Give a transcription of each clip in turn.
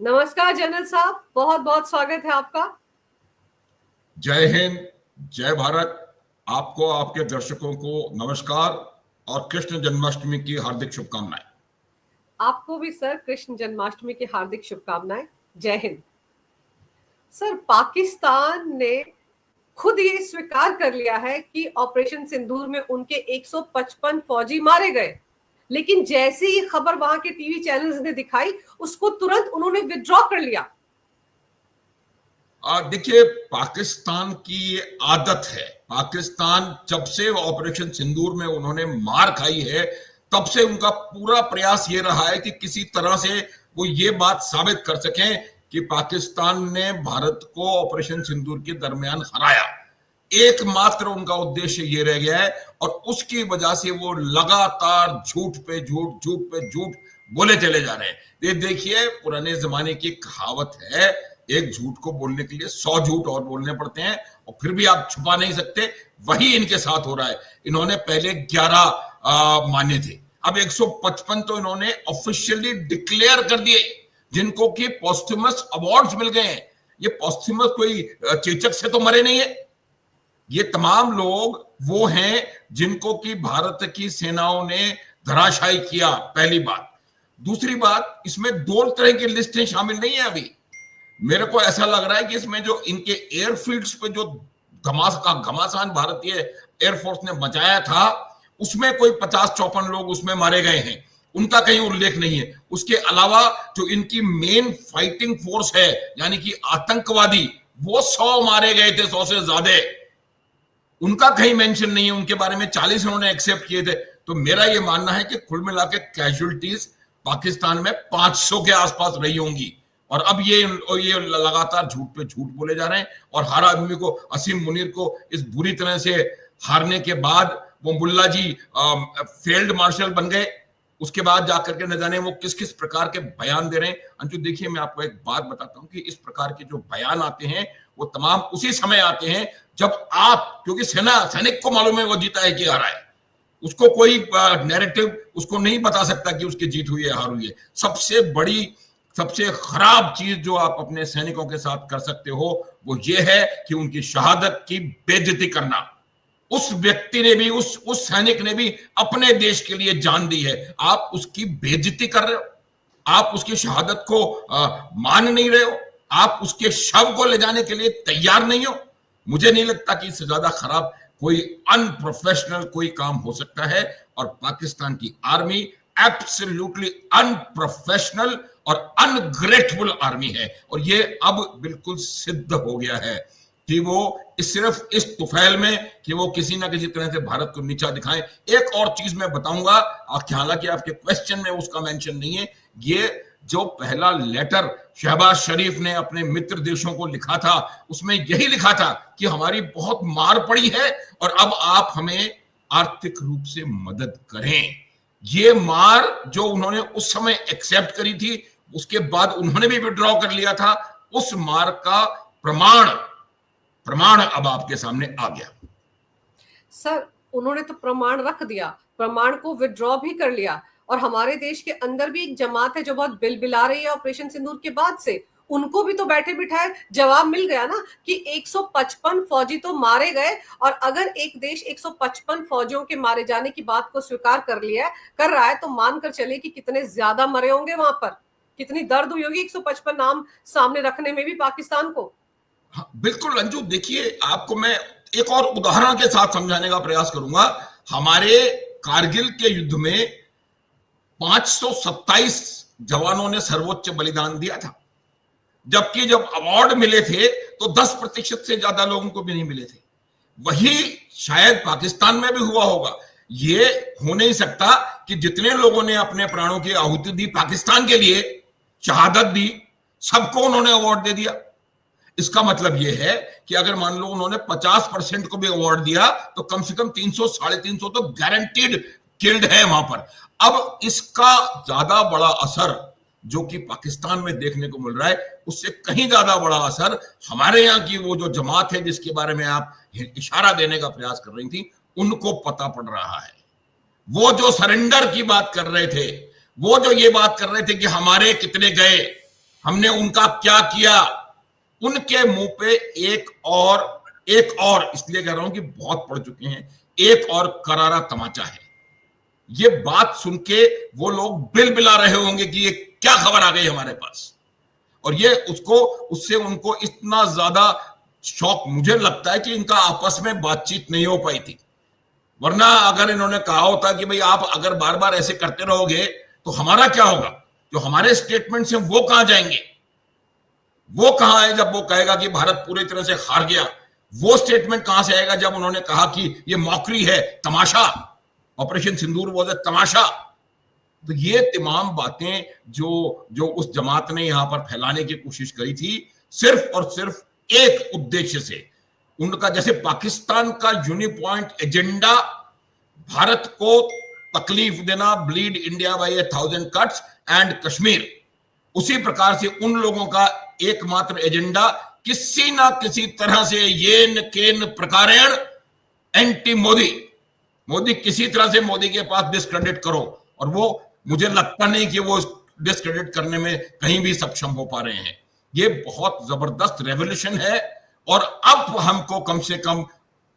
नमस्कार जनरल साहब, बहुत बहुत स्वागत है आपका। जय हिंद, जय भारत। आपको, आपके दर्शकों को नमस्कार और कृष्ण जन्माष्टमी की हार्दिक शुभकामनाएं। आपको भी सर कृष्ण जन्माष्टमी की हार्दिक शुभकामनाएं। जय हिंद। सर, पाकिस्तान ने खुद ये स्वीकार कर लिया है कि ऑपरेशन सिंदूर में उनके 155 फौजी मारे गए, लेकिन जैसे ही खबर वहां के टीवी चैनल्स ने दिखाई, उसको तुरंत उन्होंने विथड्रॉ कर लिया। देखिए, पाकिस्तान की ये आदत है। पाकिस्तान जब से ऑपरेशन सिंदूर में उन्होंने मार खाई है, तब से उनका पूरा प्रयास ये रहा है कि किसी तरह से वो ये बात साबित कर सकें कि पाकिस्तान ने भारत को ऑपरेशन सिंदूर के दरमियान हराया। एकमात्र उनका उद्देश्य ये रह गया है और उसकी वजह से वो लगातार झूठ पे झूठ, झूठ पे झूठ बोले चले जा रहे हैं। ये देखिए, पुराने जमाने की कहावत है, एक झूठ को बोलने के लिए 100 झूठ और बोलने पड़ते हैं और फिर भी आप छुपा नहीं सकते। वही इनके साथ हो रहा है। इन्होंने पहले 11 माने थे, अब 155 तो इन्होंने ऑफिशियली डिक्लेयर कर दिए, जिनको कि पोस्टमस अवार्ड्स मिल गए हैं। ये पोस्टमस कोई चेचक से तो मरे नहीं है। ये तमाम लोग वो हैं जिनको कि भारत की सेनाओं ने धराशायी किया, पहली बात। दूसरी बात, इसमें 2 तरह की लिस्टें शामिल नहीं है अभी। मेरे को ऐसा लग रहा है कि इसमें जो इनके एयरफील्ड्स पे जो घमासान भारतीय एयरफोर्स ने मचाया था, उसमें कोई 50-54 लोग उसमें मारे गए हैं, उनका कहीं उल्लेख नहीं है। उसके अलावा जो इनकी मेन फाइटिंग फोर्स है, यानी कि आतंकवादी, वो 100 मारे गए थे, 100 से ज्यादा, उनका कहीं मेंशन नहीं है। उनके बारे में 40 उन्होंने एक्सेप्ट किए थे। तो मेरा यह मानना है कि कुल मिला के कैजुअलिटीज पाकिस्तान में 500 के आसपास रही होंगी। और अब ये लगातार झूठ पे झूठ बोले जा रहे हैं। और हर आदमी को, असीम मुनीर को इस बुरी तरह से हारने के बाद वो मुल्ला जी फील्ड मार्शल बन गए, उसके बाद जाकर के न जाने वो किस किस प्रकार के बयान दे रहे हैं। अंशु, देखिए, मैं आपको एक बात बताता हूं कि इस प्रकार के जो बयान आते हैं वो तमाम उसी समय आते हैं जब आप, क्योंकि सैनिक को मालूम है वो जीता है कि हारा है। उसको कोई नैरेटिव उसको नहीं बता सकता कि उसकी जीत हुई है, हार हुई है। सबसे बड़ी, सबसे खराब चीज जो आप अपने सैनिकों के साथ कर सकते हो वो ये है कि उनकी शहादत की बेइज्जती करना। उस व्यक्ति ने भी, उस सैनिक ने भी अपने देश के लिए जान दी है, आप उसकी बेइज्जती कर रहे हो। आप उसकी शहादत को मान नहीं रहे हो। आप उसके शव को ले जाने के लिए तैयार नहीं हो। मुझे नहीं लगता कि इससे ज्यादा खराब कोई अनप्रोफेशनल कोई काम हो सकता है। और पाकिस्तान की आर्मी एब्सोल्युटली अनप्रोफेशनल और अनग्रेटफुल आर्मी है। और ये अब बिल्कुल सिद्ध हो गया है कि वो सिर्फ इस तुफैल में कि वो किसी ना किसी तरह से भारत को नीचा दिखाएं। एक और चीज मैं बताऊंगा, हालांकि आपके क्वेश्चन में उसका मेंशन नहीं है। ये जो पहला लेटर शहबाज शरीफ ने अपने मित्र देशों को लिखा था, उसमें यही लिखा था कि हमारी बहुत मार पड़ी है और अब आप हमें आर्थिक रूप से मदद करें। ये मार जो उन्होंने उस समय एक्सेप्ट करी थी, उसके बाद उन्होंने भी विड्रॉ कर लिया था, उस मार का प्रमाण अब आपके सामने आ गया। सर, उन्होंने तो प्रमाण रख दिया, प्रमाण को विथड्रॉ भी कर लिया। और हमारे देश के अंदर भी एक जमात है जो बहुत बिलबिला रही है ऑपरेशन सिंदूर के बाद से। उनको भी तो बैठे बिठाए जवाब मिल गया ना कि 155 फौजी तो मारे गए। और अगर एक देश 155 फौजियों के मारे जाने की बात को स्वीकार कर रहा है, तो मानकर चले कि कितने ज्यादा मरे होंगे वहां पर, कितनी दर्द हुई होगी 155 नाम सामने रखने में भी पाकिस्तान को। हाँ, बिल्कुल अंजू, देखिए, आपको मैं एक और उदाहरण के साथ समझाने का प्रयास करूंगा। हमारे कारगिल के युद्ध में 527 जवानों ने सर्वोच्च बलिदान दिया था, जबकि जब अवार्ड मिले थे तो 10% से ज्यादा लोगों को भी नहीं मिले थे। वही शायद पाकिस्तान में भी हुआ होगा। ये हो नहीं सकता कि जितने लोगों ने अपने प्राणों की आहुति दी पाकिस्तान के लिए, शहादत दी, सबको उन्होंने अवार्ड दे दिया। इसका मतलब यह है कि अगर मान लो उन्होंने 50% को भी अवार्ड दिया तो कम से कम 300 350 तो गारंटीड किल्ड है वहां पर। अब इसका ज्यादा बड़ा असर जो कि पाकिस्तान में देखने को मिल रहा है, उससे कहीं ज्यादा बड़ा असर हमारे यहाँ की वो जो जमात है जिसके बारे में आप इशारा देने का प्रयास कर रही थी, उनको पता पड़ रहा है। वो जो सरेंडर की बात कर रहे थे, वो जो ये बात कर रहे थे कि हमारे कितने गए, हमने उनका क्या किया? उनके मुंह पे एक और इसलिए कह रहा हूं कि बहुत पढ़ चुके हैं, एक और करारा तमाचा है। ये बात सुन के वो लोग बिलबिला रहे होंगे कि ये क्या खबर आ गई हमारे पास, और ये उससे उनको इतना ज्यादा शौक, मुझे लगता है कि इनका आपस में बातचीत नहीं हो पाई थी। वरना अगर इन्होंने कहा होता कि भाई आप अगर बार बार ऐसे करते रहोगे तो हमारा क्या होगा, जो हमारे स्टेटमेंट्स हैं वो कहां जाएंगे? वो कहां है जब वो कहेगा कि भारत पूरी तरह से हार गया? वो स्टेटमेंट कहां से आएगा जब उन्होंने कहा कि ये मौकरी है, तमाशा, ऑपरेशन सिंदूर वो तमाशा? तो ये तमाम बातें जो उस जमात ने यहां पर फैलाने की कोशिश करी थी, सिर्फ और सिर्फ एक उद्देश्य से, उनका जैसे पाकिस्तान का यूनिपॉइंट एजेंडा भारत को तकलीफ देना, bleed India by 1000 cuts and Kashmir, उसी प्रकार से उन लोगों का एकमात्र एजेंडा किसी ना किसी तरह से येन केन प्रकारेण एंटी मोदी किसी तरह से मोदी के पास डिस्क्रेडिट करो, और वो मुझे लगता नहीं कि वो डिस्क्रेडिट करने में कहीं भी सक्षम हो पा रहे हैं। ये बहुत जबरदस्त रेवोल्यूशन है, और अब हमको कम से कम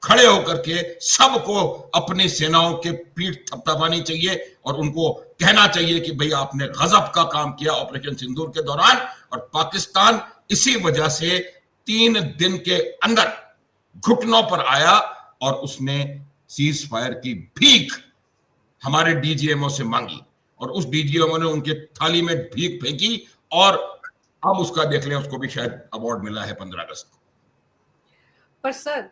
खड़े होकर के सबको अपनी सेनाओं के पीठ थपथपानी चाहिए और उनको कहना चाहिए कि भाई आपने गजब का काम किया ऑपरेशन सिंदूर के दौरान, और पाकिस्तान इसी वजह से 3 दिन के अंदर घुटनों पर आया और उसने सीज फायर की भीख हमारे डीजीएमओ से मांगी, और उस डीजीएमओ ने उनके थाली में भीख फेंकी, और अब उसका देख लें, उसको भी शायद अवार्ड मिला है 15 अगस्त को। पर सर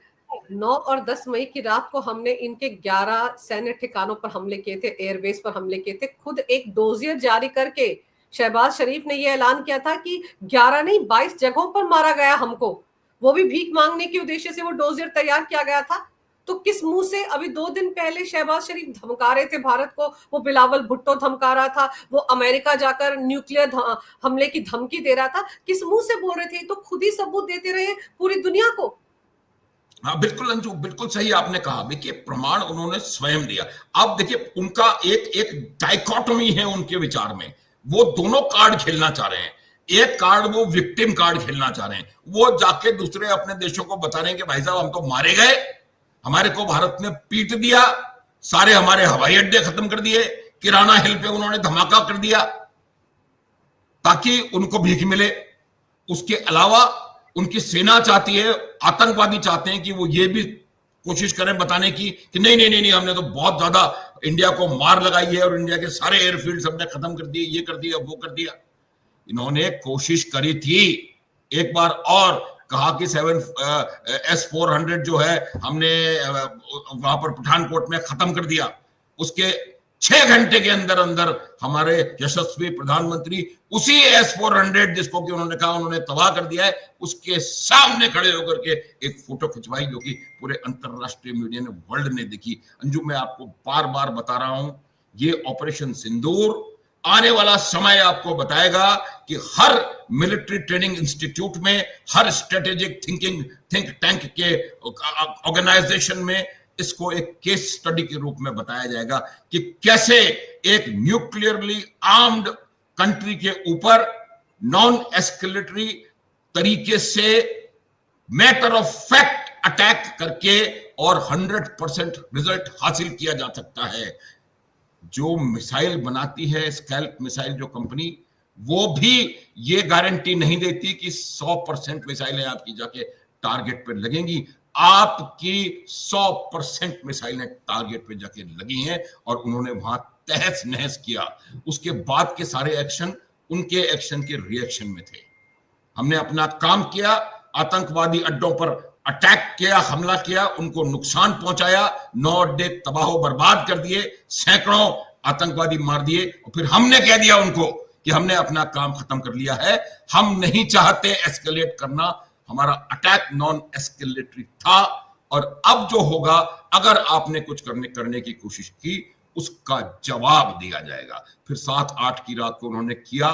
9 और 10 मई की रात को हमने इनके 11 सैन्य ठिकानों पर हमले किए थे, एयरबेस पर हमले किए थे। खुद एक डोजियर जारी करके शहबाज शरीफ ने यह ऐलान किया था कि 11 नहीं 22 जगहों पर मारा गया हमको, वो भी भीख मांगने के उद्देश्य से वो डोजियर तैयार किया गया था। तो किस मुंह से अभी 2 दिन पहले शहबाज शरीफ धमका रहे थे भारत को, वो बिलावल भुट्टो धमका रहा था, वो अमेरिका जाकर न्यूक्लियर हमले की धमकी दे रहा था, किस मुंह से बोल रहे थे? तो खुद ही सबूत देते रहे पूरी दुनिया को। हाँ बिल्कुल अंजू, बिल्कुल सही आपने कहा। देखिए प्रमाण उन्होंने स्वयं दिया। अब देखिए उनका एक डाइकोटोमी है उनके विचार में, वो दोनों कार्ड खेलना चाह रहे हैं। एक कार्ड वो विक्टिम कार्ड खेलना चाह रहे हैं, वो जाके दूसरे अपने देशों को बता रहे हैं कि भाई साहब हम तो मारे गए, हमारे को भारत ने पीट दिया, सारे हमारे हवाई अड्डे खत्म कर दिए, किराना हिल पे उन्होंने धमाका कर दिया ताकि उनको भीख मिले। उसके अलावा उनकी सेना चाहती है, आतंकवादी चाहते हैं कि वो ये भी कोशिश करें बताने की कि नहीं नहीं नहीं नहीं हमने तो बहुत ज्यादा इंडिया को मार लगाई है और इंडिया के सारे एयरफील्ड हमने खत्म कर दिए, ये कर दिया वो कर दिया। इन्होंने कोशिश करी थी एक बार और, कहा कि S-400 जो है हमने वहां पर पठानकोट में खत्म कर दिया। उसके 6 घंटे के अंदर अंदर हमारे यशस्वी प्रधानमंत्री उसी S-400 जिसको कि उन्होंने कहा उन्होंने तबाह कर दिया है, उसके सामने खड़े होकर के एक फोटो खिंचवाई, जो कि पूरे अंतरराष्ट्रीय मीडिया ने, वर्ल्ड ने देखी। अंजू मैं आपको बार बार बता रहा हूं, ये ऑपरेशन सिंदूर आने वाला समय आपको बताएगा कि हर मिलिट्री ट्रेनिंग इंस्टीट्यूट में, हर स्ट्रेटेजिक थिंक टैंक के ऑर्गेनाइजेशन में इसको एक केस स्टडी के रूप में बताया जाएगा कि कैसे एक न्यूक्लियरली आर्म्ड कंट्री के ऊपर नॉन एस्केलेटरी तरीके से मैटर ऑफ फैक्ट अटैक करके और 100% रिजल्ट हासिल किया जा सकता है। जो मिसाइल बनाती है स्कैल्प मिसाइल जो कंपनी, वो भी ये गारंटी नहीं देती कि 100% मिसाइलें आपकी जाके टारगेट पे लगेंगी। आपकी 100% मिसाइलें टारगेट पे जाके लगी हैं और उन्होंने वहां तहस नहस किया। उसके बाद के सारे एक्शन उनके एक्शन के रिएक्शन में थे। हमने अपना काम किया, आतंकवादी अड्डों पर अटैक किया, हमला किया, उनको नुकसान पहुंचाया, 9 अड्डे तबाह बर्बाद कर दिए, सैकड़ों आतंकवादी मार दिए, और फिर हमने कह दिया उनको कि हमने अपना काम खत्म कर लिया है, हम नहीं चाहते एस्केलेट करना, हमारा अटैक नॉन एस्केलेटरी था। और अब जो होगा, अगर आपने कुछ करने की कोशिश की, उसका जवाब दिया जाएगा। फिर 7-8 की रात को उन्होंने किया,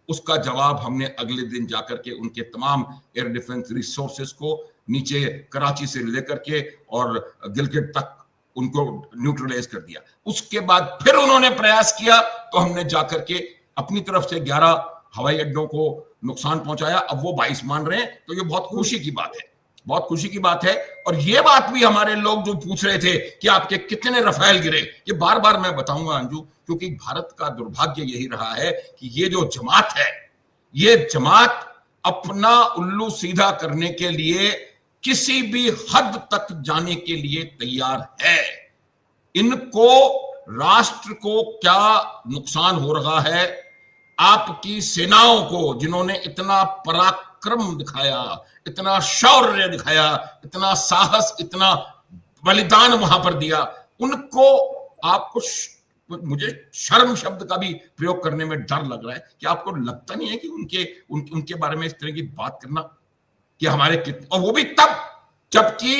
उसका जवाब हमने अगले दिन जाकर के उनके तमाम एयर डिफेंस रिसोर्सेस को नीचे कराची से लेकर के और गिलगित तक उनको न्यूट्रलाइज कर दिया। उसके बाद फिर उन्होंने प्रयास किया, तो हमने जाकर के अपनी तरफ से 11 हवाई अड्डों को नुकसान पहुंचाया, अब वो 22 मान रहे हैं, तो ये बहुत खुशी की बात है, बहुत खुशी की बात है। और ये बात भी हमारे लोग जो पूछ रहे थे कि आपके कितने रफेल गिरे, ये बार बार मैं बताऊंगा अंजू, क्योंकि भारत का दुर्भाग्य यही रहा है कि ये जो जमात है, ये जमात अपना उल्लू सीधा करने के लिए किसी भी हद तक जाने के लिए तैयार है। इनको राष्ट्र को क्या नुकसान हो रहा है, आपकी सेनाओं को जिन्होंने इतना पराक्रम दिखाया, इतना शौर्य दिखाया, इतना साहस, इतना बलिदान वहां पर दिया, उनको आपको मुझे शर्म शब्द का भी प्रयोग करने में डर लग रहा है कि आपको लगता नहीं है कि उनके बारे में इस तरह की बात करना कि हमारे कितने, और वो भी तब जबकि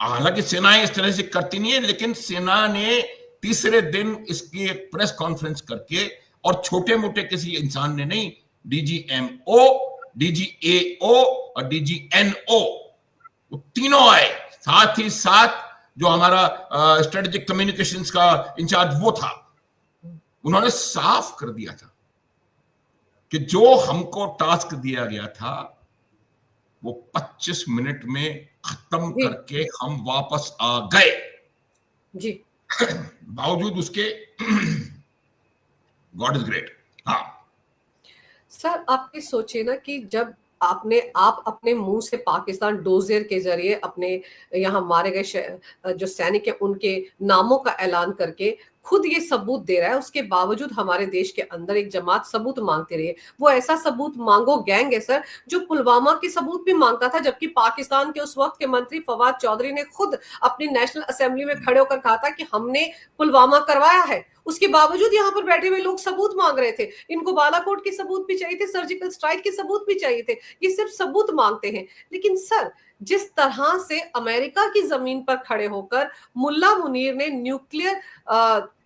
हालांकि सेनाएं इस तरह से करती नहीं है, लेकिन सेना ने तीसरे दिन इसकी एक प्रेस कॉन्फ्रेंस करके, और छोटे मोटे किसी इंसान ने नहीं, डीजीएमओ, डीजीएओ और डीजीएनओ वो तीनों आए, साथ ही साथ जो हमारा स्ट्रेटेजिक कम्युनिकेशंस का इंचार्ज वो था, उन्होंने साफ कर दिया था कि जो हमको टास्क दिया गया था वो 25 मिनट में खत्म करके हम वापस आ गए जी। बावजूद उसके गॉड इज ग्रेट। हाँ सर, आप ये सोचे ना कि जब आप अपने मुंह से पाकिस्तान डोजियर के जरिए अपने यहाँ मारे गए जो सैनिक है उनके नामों का ऐलान करके खुद ये सबूत दे रहा है, उसके बावजूद हमारे देश के अंदर एक जमात सबूत मांगती रही है। वो ऐसा सबूत मांगो गैंग है सर, जो पुलवामा के सबूत भी मांगता था, जबकि पाकिस्तान के उस वक्त के मंत्री फवाद चौधरी ने खुद अपनी नेशनल असेंबली में खड़े होकर कहा था कि हमने पुलवामा करवाया है। उसके बावजूद यहाँ पर बैठे हुए लोग सबूत मांग रहे थे। इनको बालाकोट के सबूत भी चाहिए थे, सर्जिकल स्ट्राइक के सबूत भी चाहिए थे, ये सिर्फ सबूत मांगते हैं। लेकिन सर, जिस तरह से अमेरिका की जमीन पर खड़े होकर मुल्ला मुनीर ने न्यूक्लियर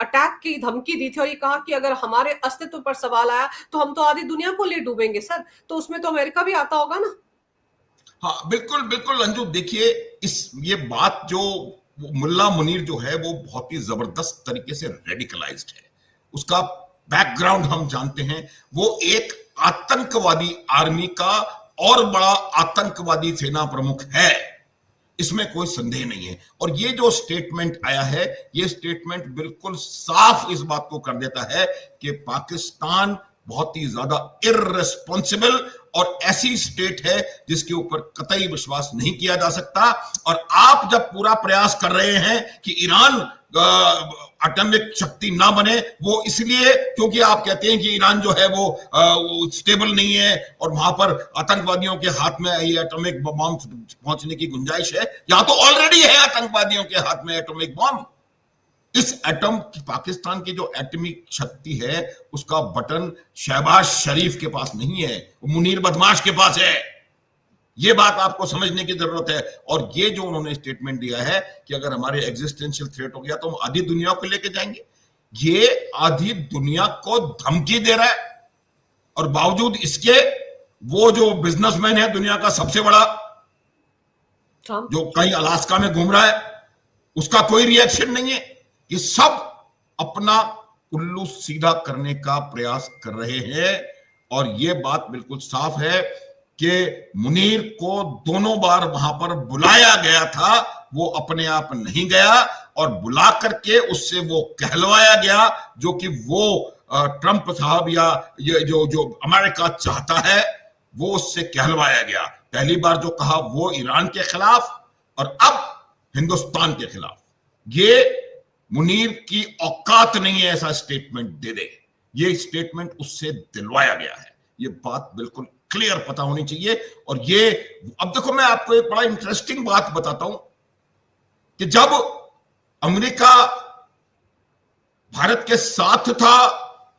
अटैक की धमकी दी थी और ये कहा कि अगर हमारे अस्तित्व पर सवाल आया तो हम तो आधी दुनिया को ले डूबेंगे सर, तो उसमें तो अमेरिका भी आता होगा ना। हाँ बिल्कुल बिल्कुल अंजू, देखिए ये बात जो मुल्ला मुनीर जो है वो बहुत ही जबरदस्त तरीके से रेडिकलाइज्ड है, उसका बैकग्राउंड हम जानते हैं, वो एक आतंकवादी आर्मी का और बड़ा आतंकवादी सेना प्रमुख है, इसमें कोई संदेह नहीं है। और ये जो स्टेटमेंट आया है, ये स्टेटमेंट बिल्कुल साफ इस बात को कर देता है कि पाकिस्तान बहुत ही ज्यादा इर्रेस्पॉन्सिबल और ऐसी स्टेट है जिसके ऊपर कतई विश्वास नहीं किया जा सकता। और आप जब पूरा प्रयास कर रहे हैं कि ईरान एटॉमिक शक्ति ना बने, वो इसलिए क्योंकि आप कहते हैं कि ईरान जो है वो स्टेबल नहीं है और वहां पर आतंकवादियों के हाथ में ये एटॉमिक बॉम्ब पहुंचने की गुंजाइश है, या तो ऑलरेडी है आतंकवादियों के हाथ में एटॉमिक बॉम्ब। इस एटम की पाकिस्तान की जो एटॉमिक शक्ति है उसका बटन शहबाज शरीफ के पास नहीं है, वो मुनीर बदमाश के पास है। ये बात आपको समझने की जरूरत है। और ये जो उन्होंने स्टेटमेंट दिया है कि अगर हमारे एग्जिस्टेंशियल थ्रेट हो गया तो हम आधी दुनिया को लेके जाएंगे, ये आधी दुनिया को धमकी दे रहा है। और बावजूद इसके वो जो बिजनेसमैन है दुनिया का सबसे बड़ा, जो कहीं अलास्का में घूम रहा है, उसका कोई रिएक्शन नहीं है। ये सब अपना उल्लू सीधा करने का प्रयास कर रहे हैं। और ये बात बिल्कुल साफ है कि मुनीर को दोनों बार वहां पर बुलाया गया था, वो अपने आप नहीं गया, और बुला करके उससे वो कहलवाया गया जो कि वो ट्रंप साहब या ये जो अमेरिका चाहता है वो उससे कहलवाया गया। पहली बार जो कहा वो ईरान के खिलाफ और अब हिंदुस्तान के खिलाफ। ये मुनीर की औकात नहीं है ऐसा स्टेटमेंट दे दे, ये स्टेटमेंट उससे दिलवाया गया है। ये बात बिल्कुल क्लियर पता होनी चाहिए। और ये अब देखो, मैं आपको एक बड़ा इंटरेस्टिंग बात बताता हूं कि जब अमेरिका भारत के साथ था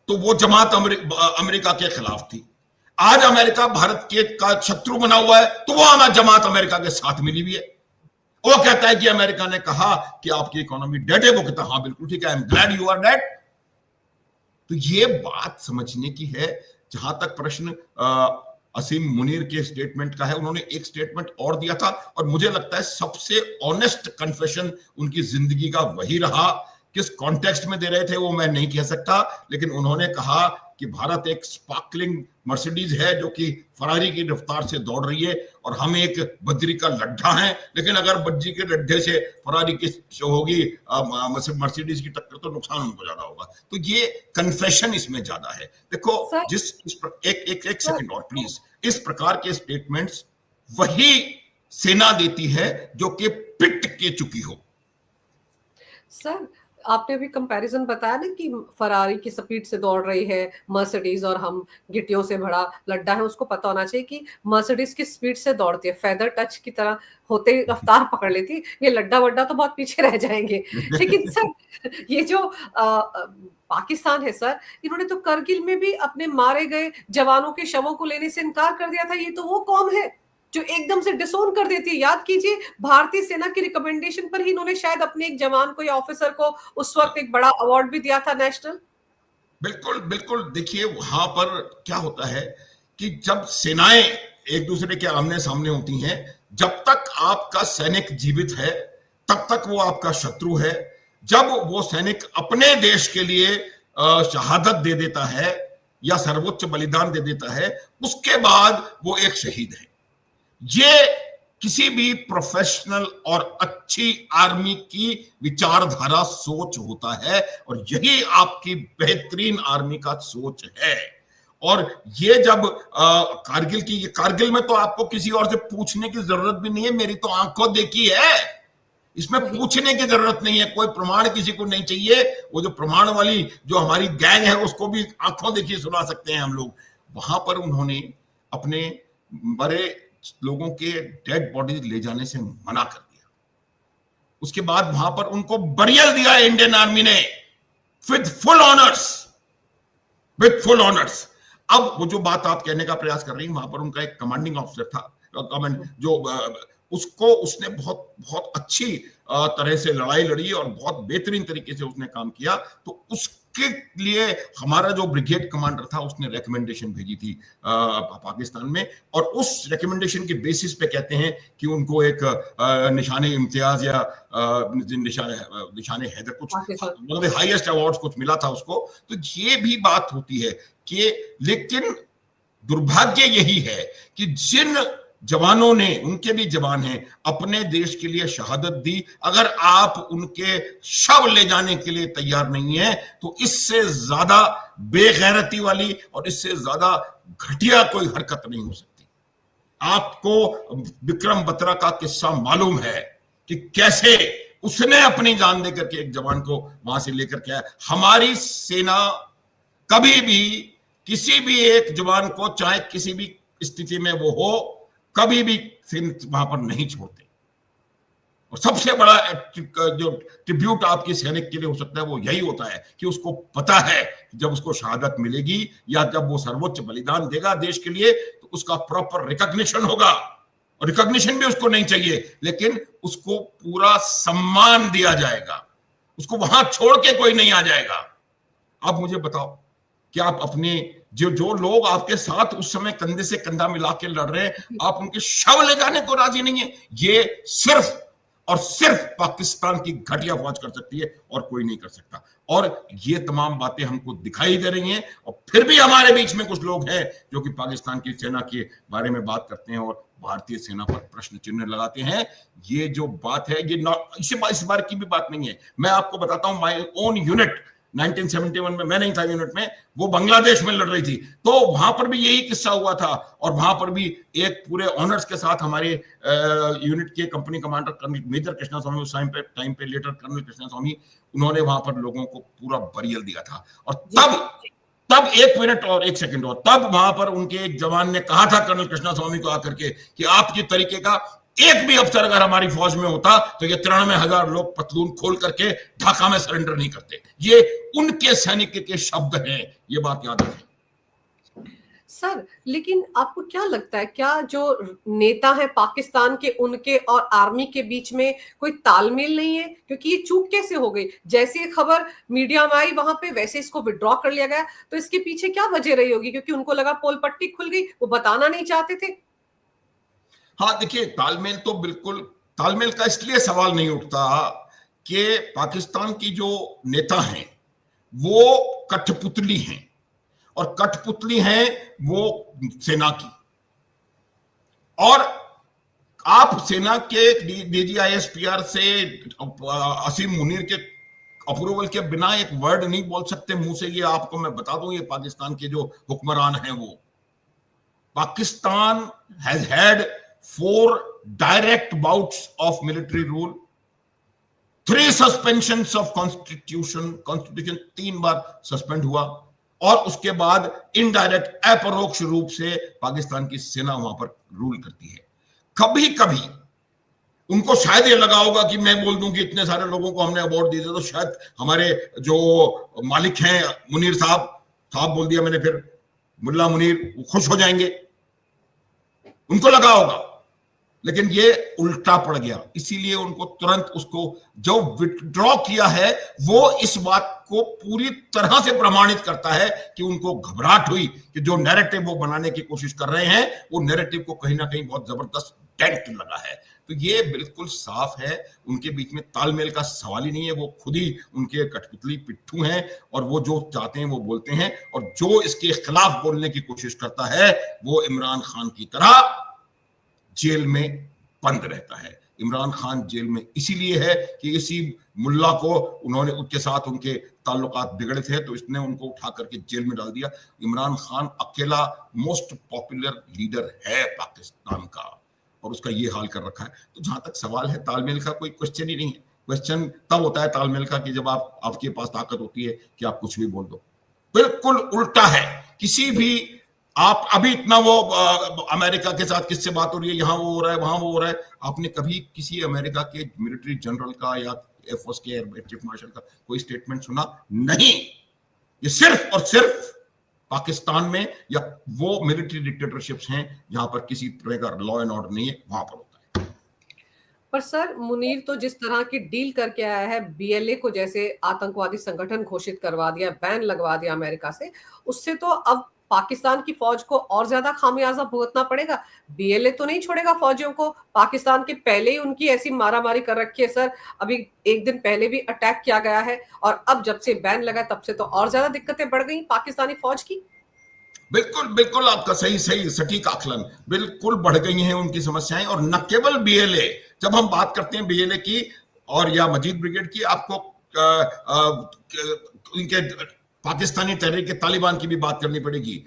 तो वो जमात अमेरिका के खिलाफ थी। आज अमेरिका भारत के का शत्रु बना हुआ है तो वो जमात अमेरिका के साथ मिली हुई है। वो कहता है कि अमेरिका ने कहा कि आपकी इकोनॉमी डेड है, वो कहता है हाँ बिल्कुल ठीक है, I am glad you are dead. तो ये बात समझने की है। जहां तक प्रश्न असीम मुनीर के स्टेटमेंट का है, उन्होंने एक स्टेटमेंट और दिया था और मुझे लगता है सबसे ऑनेस्ट कन्फेशन उनकी जिंदगी का वही रहा। किस कॉन्टेक्स्ट में दे रहे थे वो मैं नहीं कह सकता, लेकिन उन्होंने कहा कि भारत एक स्पार्कलिंग मर्सिडीज है जो कि फरारी की रफ्तार से दौड़ रही है और हम एक बजरी का लड्ढा है, लेकिन अगर बजरी के लड्ढे से फरारी की जो होगी मर्सिडीज की टक्कर तो नुकसान उनको ज्यादा होगा। तो ये कन्फेशन इसमें ज्यादा है। देखो सर एक सर सेकंड और प्लीज, इस प्रकार के स्टेटमेंट्स वही सेना देती है जो कि पिट के चुकी हो। सर आपने अभी कंपैरिजन बताया ना कि फरारी की स्पीड से दौड़ रही है मर्सिडीज और हम गिट्टियों से भरा लड्डा है। उसको पता होना चाहिए कि मर्सिडीज की स्पीड से दौड़ती है, फेदर टच की तरह होते ही रफ्तार पकड़ लेती है। ये लड्डा वड्डा तो बहुत पीछे रह जाएंगे। लेकिन सर ये जो पाकिस्तान है सर, इन्होंने तो करगिल में भी अपने मारे गए जवानों के शवों को लेने से इनकार कर दिया था। ये तो वो कौम है जो एकदम से डिसोन कर देती है। याद कीजिए, भारतीय सेना की रिकमेंडेशन पर ही इन्होंने शायद अपने एक जवान को या ऑफिसर को उस वक्त एक बड़ा अवार्ड भी दिया था नेशनल। बिल्कुल बिल्कुल। देखिए वहां पर क्या होता है कि जब सेनाएं एक दूसरे के आमने सामने होती हैं, जब तक आपका सैनिक जीवित है तब तक वो आपका शत्रु है। जब वो सैनिक अपने देश के लिए शहादत दे देता है या सर्वोच्च बलिदान दे देता है, उसके बाद वो एक शहीद है। ये किसी भी प्रोफेशनल और अच्छी आर्मी की विचारधारा सोच होता है और यही आपकी बेहतरीन आर्मी का सोच है। और ये जब कारगिल में तो आपको किसी और से पूछने की जरूरत भी नहीं है, मेरी तो आंखों देखी है। इसमें पूछने की जरूरत नहीं है, कोई प्रमाण किसी को नहीं चाहिए। वो जो प्रमाण वाली जो हमारी गैंग है उसको भी आंखों देखी सुना सकते हैं हम लोग। वहां पर उन्होंने अपने बड़े लोगों के डेड बॉडीज ले जाने से मना कर दिया। उसके बाद वहां पर उनको बरियल दिया इंडियन आर्मी ने with full honours, with full honours. अब वो जो बात आप कहने का प्रयास कर रही हैं, वहां पर उनका एक कमांडिंग ऑफिसर था, कमांड जो उसने बहुत अच्छी तरह से लड़ाई लड़ी और बहुत बेहतरीन तरीके से उसने काम किया। तो उसके लिए हमारा जो ब्रिगेड कमांडर था उसने रिकमेंडेशन भेजी थी पाकिस्तान में, और उस रिकमेंडेशन के बेसिस पे कहते हैं कि उनको एक निशाने इम्तियाज या निशाने हैदर कुछ मतलब हाईएस्ट अवार्ड कुछ मिला था उसको। तो ये भी बात होती है कि, लेकिन दुर्भाग्य यही है कि जिन जवानों ने, उनके भी जवान हैं, अपने देश के लिए शहादत दी, अगर आप उनके शव ले जाने के लिए तैयार नहीं है तो इससे ज्यादा बेगैरती वाली और इससे ज्यादा घटिया कोई हरकत नहीं हो सकती। आपको विक्रम बत्रा का किस्सा मालूम है कि कैसे उसने अपनी जान देकर के एक जवान को वहां से लेकर के आया। हमारी सेना कभी भी किसी भी एक जवान को, चाहे किसी भी स्थिति में वो हो, कभी भी वहां पर नहीं छोड़ते। और सबसे बड़ा जो ट्रिब्यूट आपके सैनिक के लिए हो सकता है वो यही होता है कि उसको पता है कि जब उसको शहादत मिलेगी या जब वो सर्वोच्च बलिदान देगा देश के लिए तो उसका प्रॉपर रिकॉग्निशन होगा। और रिकॉग्निशन भी उसको नहीं चाहिए, लेकिन उसको पूरा सम्मान दिया जाएगा, उसको वहां छोड़ के कोई नहीं आ जाएगा। आप मुझे बताओ कि आप अपने जो लोग आपके साथ उस समय कंधे से कंधा मिला के लड़ रहे हैं, आप उनके शव ले जाने को राजी नहीं है। ये सिर्फ और सिर्फ पाकिस्तान की घटिया फौज कर सकती है और कोई नहीं कर सकता। और ये तमाम बातें हमको दिखाई दे रही हैं, और फिर भी हमारे बीच में कुछ लोग हैं जो कि पाकिस्तान की सेना के बारे में बात करते हैं और भारतीय सेना पर प्रश्न चिन्ह लगाते हैं। ये जो बात है ये इस बार की भी बात नहीं है। मैं आपको बताता हूं, माय ओन यूनिट 1971 में, मैं नहीं था यूनिट में, वो बांग्लादेश में लड़ रही थी, तो वहां पर भी यही किस्सा हुआ था। और वहां पर भी एक पूरे ऑनर्स के साथ हमारे यूनिट के company commander colonel major Krishna Swami, उस टाइम पे लेटर कर्नल कृष्णा स्वामी, उन्होंने वहां पर लोगों को पूरा बरियल दिया था। और तब एक मिनट और एक सेकंड और, तब वहां पर उनके एक जवान ने कहा था कर्नल कृष्णा स्वामी को आकर के कि आपके तरीके का एक भी अफसर अगर हमारी फौज में होता तो ये 93,000 लोग पतलून खोल करके ढाका में सरेंडर नहीं करते। ये उनके सैनिक के शब्द हैं, ये बात याद रखें। सर लेकिन आपको क्या लगता है, क्या जो नेता है पाकिस्तान के, उनके और आर्मी के बीच में कोई तालमेल नहीं है? क्योंकि ये चूक कैसे हो गई? जैसी खबर मीडिया में आई वहां पे वैसे इसको विड्रॉ कर लिया गया, तो इसके पीछे क्या वजह रही होगी? क्योंकि उनको लगा पोल पट्टी खुल गई, वो बताना नहीं चाहते थे। हाँ देखिए, तालमेल तो बिल्कुल, तालमेल का इसलिए सवाल नहीं उठता कि पाकिस्तान की जो नेता हैं वो कठपुतली हैं, और कठपुतली हैं वो सेना की। और आप सेना के डीजीआईएसपीआर से असीम मुनीर के अप्रूवल के बिना एक वर्ड नहीं बोल सकते मुंह से। ये आपको मैं बता दूं, ये पाकिस्तान के जो हुक्मरान हैं वो, Pakistan has had 4 direct bouts of military rule, 3 suspensions of constitution 3 bar suspend हुआ, और उसके बाद इनडायरेक्ट अपरोक्ष रूप से पाकिस्तान की सेना वहां पर रूल करती है। कभी कभी उनको शायद ये लगा होगा कि मैं बोल दूं कि इतने सारे लोगों को हमने अवार्ड दिए थे तो शायद हमारे जो मालिक हैं मुनीर साहब बोल दिया मैंने, फिर मुल्ला मुनीर खुश हो जाएंगे, उनको लगा होगा। लेकिन ये उल्टा पड़ गया, इसीलिए उनको तुरंत उसको जो विथड्रॉ किया है वो इस बात को पूरी तरह से प्रमाणित करता है कि उनको घबराहट हुई कि जो नैरेटिव वो बनाने की कोशिश कर रहे हैं वो नैरेटिव को कहीं ना कहीं बहुत जबरदस्त डेंट लगा है। तो ये बिल्कुल साफ है, उनके बीच में तालमेल का सवाल ही नहीं है। वो खुद ही उनके कठपुतली पिट्ठू हैं और वो जो चाहते हैं वो बोलते हैं, और जो इसके खिलाफ बोलने की कोशिश करता है वो इमरान खान की तरह जेल में बंद रहता है। इमरान खान जेल में इसीलिए है कि इसी मुल्ला को उन्होंने उसके साथ उनके ताल्लुकात बिगड़े थे तो इसने उनको उठा करके जेल में डाल दिया। इमरान खान अकेला मोस्ट पॉपुलर लीडर है पाकिस्तान का और उसका ये हाल कर रखा है। तो जहां तक सवाल है तालमेल का, कोई क्वेश्चन ही नहीं है। क्वेश्चन तब होता है तालमेल का कि जब आपके पास ताकत होती है कि आप कुछ भी बोल दो। बिल्कुल उल्टा है। किसी भी आप अभी इतना वो अमेरिका के साथ किससे बात हो रही है, यहाँ वो हो रहा है, वहां वो हो रहा है, आपने कभी किसी अमेरिका के मिलिट्री जनरल का या एयरफोर्स के एयर चीफ मार्शल का कोई स्टेटमेंट सुना? नहीं। ये सिर्फ और सिर्फ पाकिस्तान में या वो मिलिट्री डिक्टेटरशिप्स हैं जहां पर किसी तरह का लॉ एंड ऑर्डर नहीं है, वहां पर होता है। पर सर मुनीर तो जिस तरह की डील करके आया है, बीएलए को जैसे आतंकवादी संगठन घोषित करवा दिया, बैन लगवा दिया अमेरिका से, उससे तो अब पाकिस्तान की फौज को और ज्यादा खामियाजा भुगतना पड़ेगा। बीएलए तो नहीं छोड़ेगा फौजियों को। पाकिस्तान के पहले ही उनकी ऐसी मारामारी कर रखी है सर, अभी एक दिन पहले भी अटैक किया गया है, और अब जब से बैन लगा तब से तो और ज्यादा दिक्कतें बढ़ गई पाकिस्तानी फौज की। बिल्कुल बिल्कुल आपका सही सटीक आकलन, बिल्कुल बढ़ गई हैं उनकी समस्याएं। और न केवल बीएलए, जब हम बात करते हैं बीएलए की और या मजीद ब्रिगेड की, आपको इनके पाकिस्तानी तहरीक तालिबान की भी बात करनी पड़ेगी,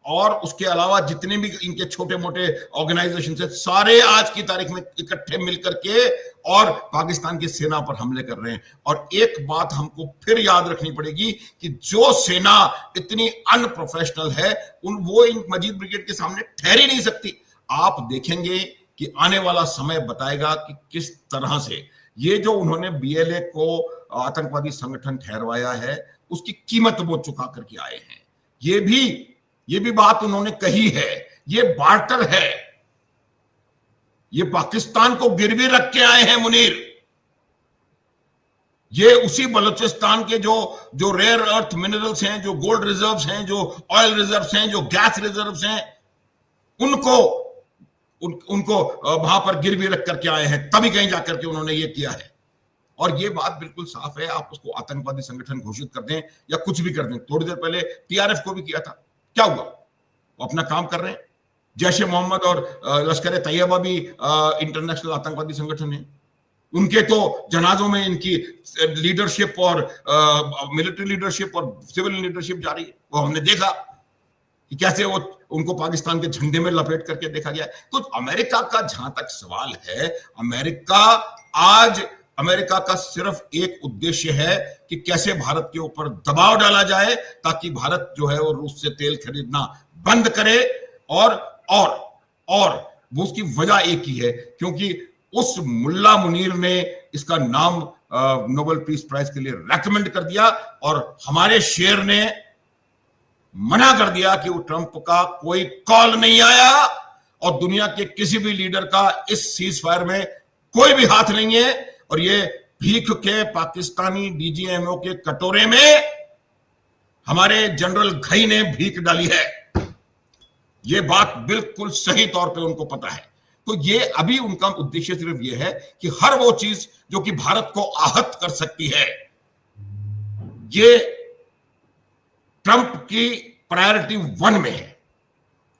और उसके अलावा जितने भी इनके छोटे मोटे ऑर्गेनाइजेशन है सारे आज की तारीख में इकट्ठे मिलकर के और पाकिस्तान की सेना पर हमले कर रहे हैं। और एक बात हमको फिर याद रखनी पड़ेगी कि जो सेना इतनी अनप्रोफेशनल है वो इन मजीद ब्रिगेड के सामने ठहर ही नहीं सकती। आप देखेंगे कि आने वाला समय बताएगा कि किस तरह से ये जो उन्होंने बीएलए को आतंकवादी संगठन ठहरवाया है उसकी कीमत वो चुका करके आए हैं। ये भी बात उन्होंने कही है, ये बार्टर है, ये पाकिस्तान को गिरवी रख के आए हैं मुनीर। ये उसी बलूचिस्तान के जो रेयर अर्थ मिनरल्स हैं, जो गोल्ड रिजर्व्स हैं, जो ऑयल रिजर्व्स हैं, जो गैस रिजर्व्स हैं, उनको वहां पर गिरवी रख करके आए हैं, तभी कहीं जाकर के उन्होंने ये किया है। और ये बात बिल्कुल साफ है, आप उसको आतंकवादी संगठन घोषित कर दें या कुछ भी कर दें। थोड़ी देर पहले टीआरएफ को भी किया था, क्या हुआ? वो अपना काम कर रहे हैं। जैश ए मोहम्मद और लश्कर तैयबा भी इंटरनेशनल आतंकवादी संगठन है। उनके तो जनाजों में इनकी लीडरशिप और मिलिट्री लीडरशिप और सिविल लीडरशिप जारी है। वो हमने देखा कि कैसे वो उनको पाकिस्तान के झंडे में लपेट करके देखा गया। तो अमेरिका का जहां तक सवाल है, अमेरिका का सिर्फ एक उद्देश्य है कि कैसे भारत के ऊपर दबाव डाला जाए ताकि भारत जो है वो रूस से तेल खरीदना बंद करे। और वो उसकी वजह एक ही है, क्योंकि उस मुल्ला मुनीर ने इसका नाम नोबेल पीस प्राइज के लिए रेकमेंड कर दिया और हमारे शेर ने मना कर दिया कि वो ट्रंप का कोई कॉल नहीं आया और दुनिया के किसी भी लीडर का इस सीज फायर में कोई भी हाथ नहीं है। और ये भीख के पाकिस्तानी डीजीएमओ के कटोरे में हमारे जनरल घई ने भीख डाली है। ये बात बिल्कुल सही तौर पे उनको पता है। तो ये अभी उनका उद्देश्य सिर्फ ये है कि हर वो चीज जो कि भारत को आहत कर सकती है, ये ट्रंप की प्रायोरिटी 1 में है।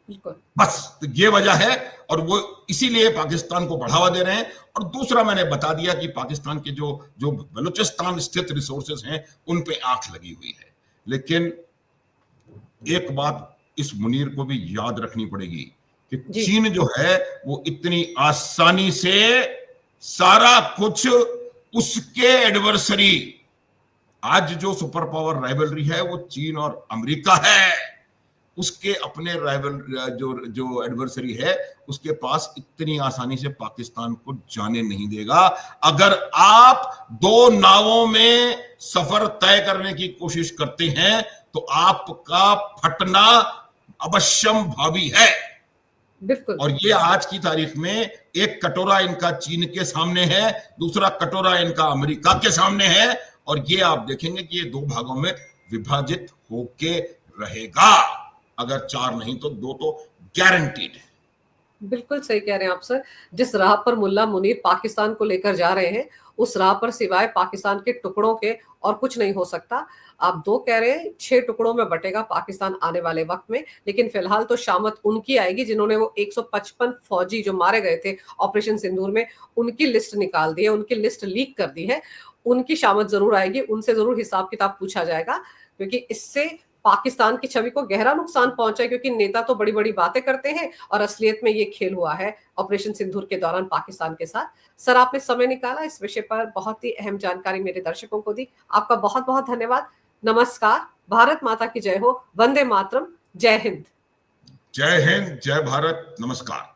बिल्कुल। बस तो ये वजह है, और वो इसीलिए पाकिस्तान को बढ़ावा दे रहे हैं। और दूसरा मैंने बता दिया कि पाकिस्तान के जो जो बलूचिस्तान स्थित रिसोर्सेज हैं उन पे आंख लगी हुई है। लेकिन एक बात इस मुनीर को भी याद रखनी पड़ेगी कि चीन जो है वो इतनी आसानी से सारा कुछ उसके एडवर्सरी, आज जो सुपर पावर राइवलरी है वो चीन और अमेरिका है, उसके अपने राइवल जो एडवर्सरी है उसके पास इतनी आसानी से पाकिस्तान को जाने नहीं देगा। अगर आप दो नावों में सफर तय करने की कोशिश करते हैं तो आपका फटना अवश्यम भावी है। बिल्कुल। और ये आज की तारीख में एक कटोरा इनका चीन के सामने है, दूसरा कटोरा इनका अमेरिका के सामने है, और ये आप देखेंगे कि ये दो भागों में विभाजित होके रहेगा। अगर 4 नहीं तो 2 तो गारंटीड है। बिल्कुल सही कह रहे हैं आप सर। जिस राह पर मुल्ला मुनीर पाकिस्तान को लेकर जा रहे हैं, उस राह पर सिवाय पाकिस्तान के टुकड़ों के और कुछ नहीं हो सकता। आप 2 कह रहे हैं, 6 टुकड़ों में बटेगा पाकिस्तान आने वाले वक्त में, लेकिन फिलहाल तो शामत उनकी आएगी जिन्होंने वो 155 फौजी जो मारे गए थे ऑपरेशन सिंदूर में, उनकी लिस्ट निकाल दी है, उनकी लिस्ट लीक कर दी है। उनकी शामत जरूर आएगी, उनसे जरूर हिसाब किताब पूछा जाएगा, क्योंकि इससे पाकिस्तान की छवि को गहरा नुकसान पहुंचा है। क्योंकि नेता तो बड़ी बड़ी बातें करते हैं और असलियत में ये खेल हुआ है ऑपरेशन सिंदूर के दौरान पाकिस्तान के साथ। सर, आपने समय निकाला इस विषय पर, बहुत ही अहम जानकारी मेरे दर्शकों को दी। आपका बहुत बहुत धन्यवाद। नमस्कार। भारत माता की जय हो। वंदे मातरम। जय हिंद। जय हिंद, जय भारत, नमस्कार।